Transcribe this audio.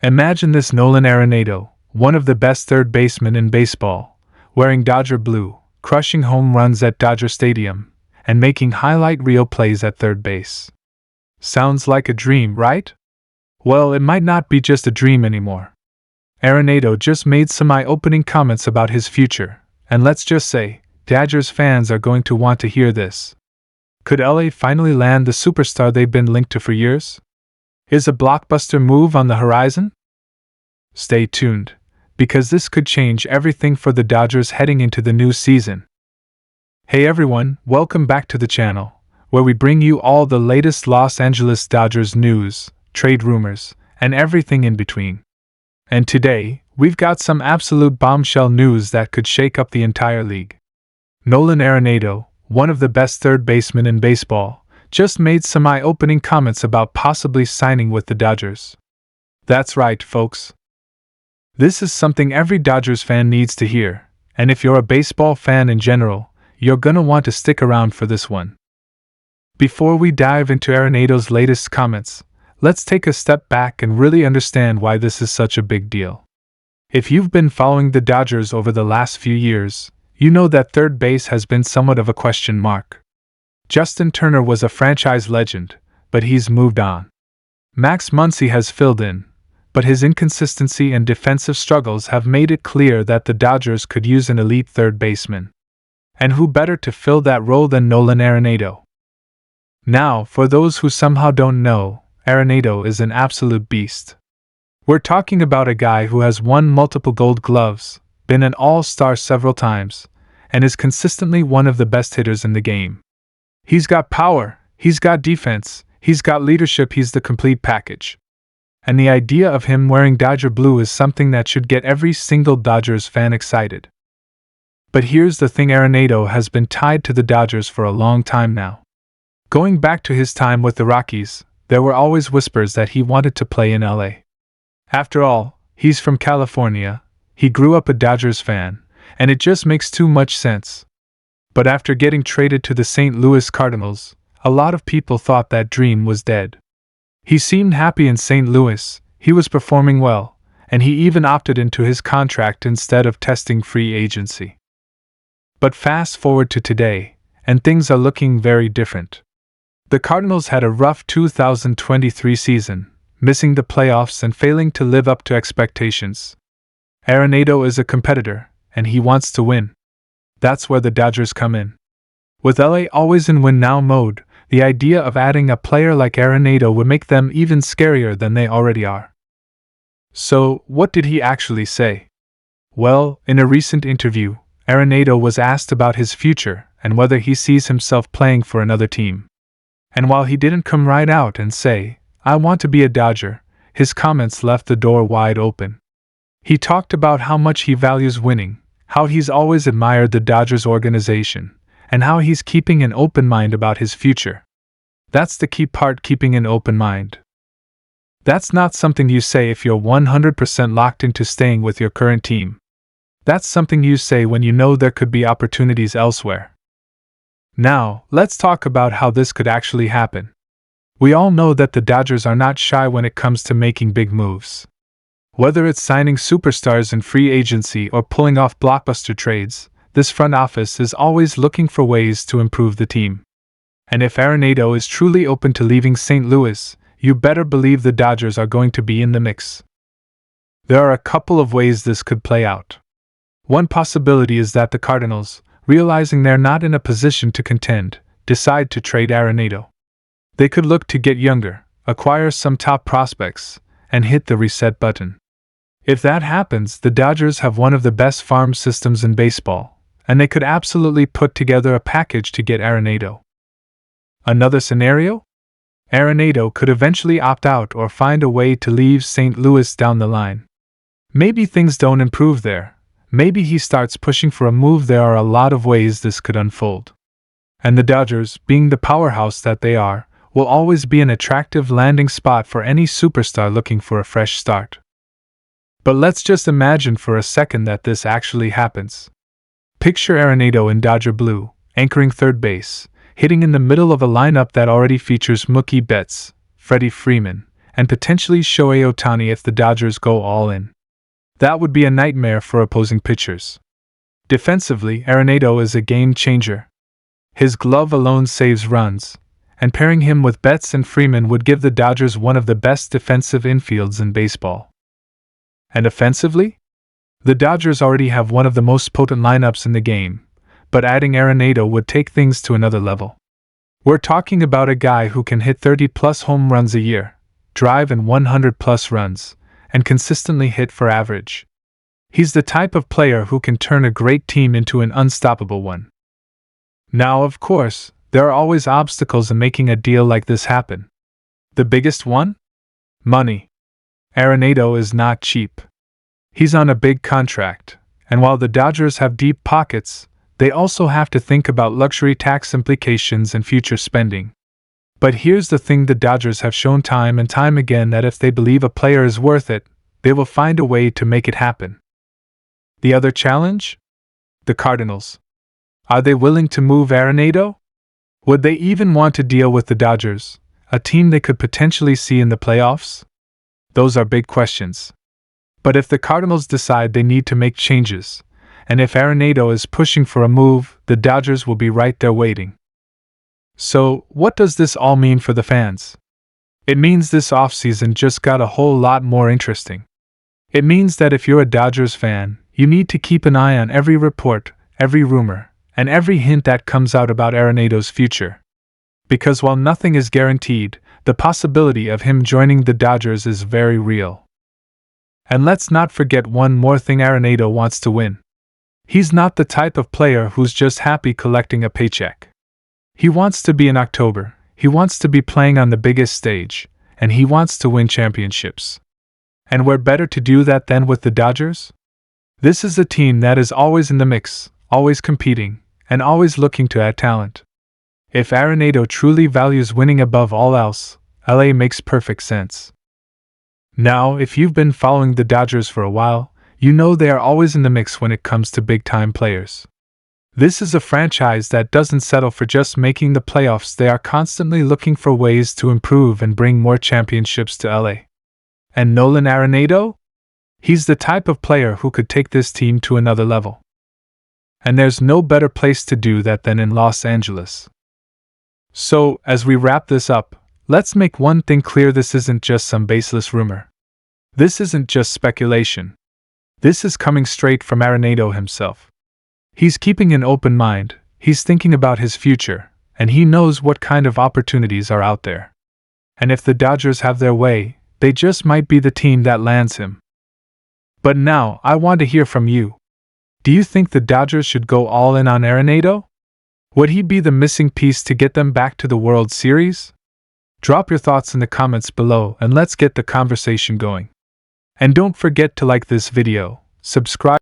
Imagine this: Nolan Arenado, one of the best third basemen in baseball, wearing Dodger blue, crushing home runs at Dodger Stadium, and making highlight reel plays at third base. Sounds like a dream, right? Well, it might not be just a dream anymore. Arenado just made some eye-opening comments about his future, and let's just say, Dodgers fans are going to want to hear this. Could LA finally land the superstar they've been linked to for years? Is a blockbuster move on the horizon? Stay tuned, because this could change everything for the Dodgers heading into the new season. Hey everyone, welcome back to the channel, where we bring you all the latest Los Angeles Dodgers news, trade rumors, and everything in between. And today, we've got some absolute bombshell news that could shake up the entire league. Nolan Arenado, one of the best third basemen in baseball, just made some eye-opening comments about possibly signing with the Dodgers. That's right, folks. This is something every Dodgers fan needs to hear, and if you're a baseball fan in general, you're gonna want to stick around for this one. Before we dive into Arenado's latest comments, let's take a step back and really understand why this is such a big deal. If you've been following the Dodgers over the last few years, you know that third base has been somewhat of a question mark. Justin Turner was a franchise legend, but he's moved on. Max Muncy has filled in, but his inconsistency and defensive struggles have made it clear that the Dodgers could use an elite third baseman. And who better to fill that role than Nolan Arenado? Now, for those who somehow don't know, Arenado is an absolute beast. We're talking about a guy who has won multiple Gold Gloves, been an all-star several times, and is consistently one of the best hitters in the game. He's got power, he's got defense, he's got leadership, he's the complete package. And the idea of him wearing Dodger blue is something that should get every single Dodgers fan excited. But here's the thing: Arenado has been tied to the Dodgers for a long time now. Going back to his time with the Rockies, there were always whispers that he wanted to play in LA. After all, he's from California, he grew up a Dodgers fan, and it just makes too much sense. But after getting traded to the St. Louis Cardinals, a lot of people thought that dream was dead. He seemed happy in St. Louis, he was performing well, and he even opted into his contract instead of testing free agency. But fast forward to today, and things are looking very different. The Cardinals had a rough 2023 season, missing the playoffs and failing to live up to expectations. Arenado is a competitor, and he wants to win. That's where the Dodgers come in. With LA always in win-now mode, the idea of adding a player like Arenado would make them even scarier than they already are. So, what did he actually say? Well, in a recent interview, Arenado was asked about his future and whether he sees himself playing for another team. And while he didn't come right out and say, "I want to be a Dodger," his comments left the door wide open. He talked about how much he values winning, how he's always admired the Dodgers organization, and how he's keeping an open mind about his future. That's the key part: keeping an open mind. That's not something you say if you're 100% locked into staying with your current team. That's something you say when you know there could be opportunities elsewhere. Now, let's talk about how this could actually happen. We all know that the Dodgers are not shy when it comes to making big moves. Whether it's signing superstars in free agency or pulling off blockbuster trades, this front office is always looking for ways to improve the team. And if Arenado is truly open to leaving St. Louis, you better believe the Dodgers are going to be in the mix. There are a couple of ways this could play out. One possibility is that the Cardinals, realizing they're not in a position to contend, decide to trade Arenado. They could look to get younger, acquire some top prospects, and hit the reset button. If that happens, the Dodgers have one of the best farm systems in baseball, and they could absolutely put together a package to get Arenado. Another scenario? Arenado could eventually opt out or find a way to leave St. Louis down the line. Maybe things don't improve there. Maybe he starts pushing for a move. There are a lot of ways this could unfold. And the Dodgers, being the powerhouse that they are, will always be an attractive landing spot for any superstar looking for a fresh start. But let's just imagine for a second that this actually happens. Picture Arenado in Dodger blue, anchoring third base, hitting in the middle of a lineup that already features Mookie Betts, Freddie Freeman, and potentially Shohei Ohtani if the Dodgers go all in. That would be a nightmare for opposing pitchers. Defensively, Arenado is a game changer. His glove alone saves runs, and pairing him with Betts and Freeman would give the Dodgers one of the best defensive infields in baseball. And offensively? The Dodgers already have one of the most potent lineups in the game, but adding Arenado would take things to another level. We're talking about a guy who can hit 30-plus home runs a year, drive in 100-plus runs, and consistently hit for average. He's the type of player who can turn a great team into an unstoppable one. Now, of course, there are always obstacles in making a deal like this happen. The biggest one? Money. Arenado is not cheap. He's on a big contract, and while the Dodgers have deep pockets, they also have to think about luxury tax implications and future spending. But here's the thing: the Dodgers have shown time and time again that if they believe a player is worth it, they will find a way to make it happen. The other challenge? The Cardinals. Are they willing to move Arenado? Would they even want to deal with the Dodgers, a team they could potentially see in the playoffs? Those are big questions. But if the Cardinals decide they need to make changes, and if Arenado is pushing for a move, the Dodgers will be right there waiting. So, what does this all mean for the fans? It means this offseason just got a whole lot more interesting. It means that if you're a Dodgers fan, you need to keep an eye on every report, every rumor, and every hint that comes out about Arenado's future. Because while nothing is guaranteed, the possibility of him joining the Dodgers is very real. And let's not forget one more thing: Arenado wants to win. He's not the type of player who's just happy collecting a paycheck. He wants to be in October, he wants to be playing on the biggest stage, and he wants to win championships. And where better to do that than with the Dodgers? This is a team that is always in the mix, always competing, and always looking to add talent. If Arenado truly values winning above all else, LA makes perfect sense. Now, if you've been following the Dodgers for a while, you know they are always in the mix when it comes to big-time players. This is a franchise that doesn't settle for just making the playoffs. They are constantly looking for ways to improve and bring more championships to LA. And Nolan Arenado? He's the type of player who could take this team to another level. And there's no better place to do that than in Los Angeles. So, as we wrap this up, let's make one thing clear: this isn't just some baseless rumor. This isn't just speculation. This is coming straight from Arenado himself. He's keeping an open mind, he's thinking about his future, and he knows what kind of opportunities are out there. And if the Dodgers have their way, they just might be the team that lands him. But now, I want to hear from you. Do you think the Dodgers should go all in on Arenado? Would he be the missing piece to get them back to the World Series? Drop your thoughts in the comments below and let's get the conversation going. And don't forget to like this video, subscribe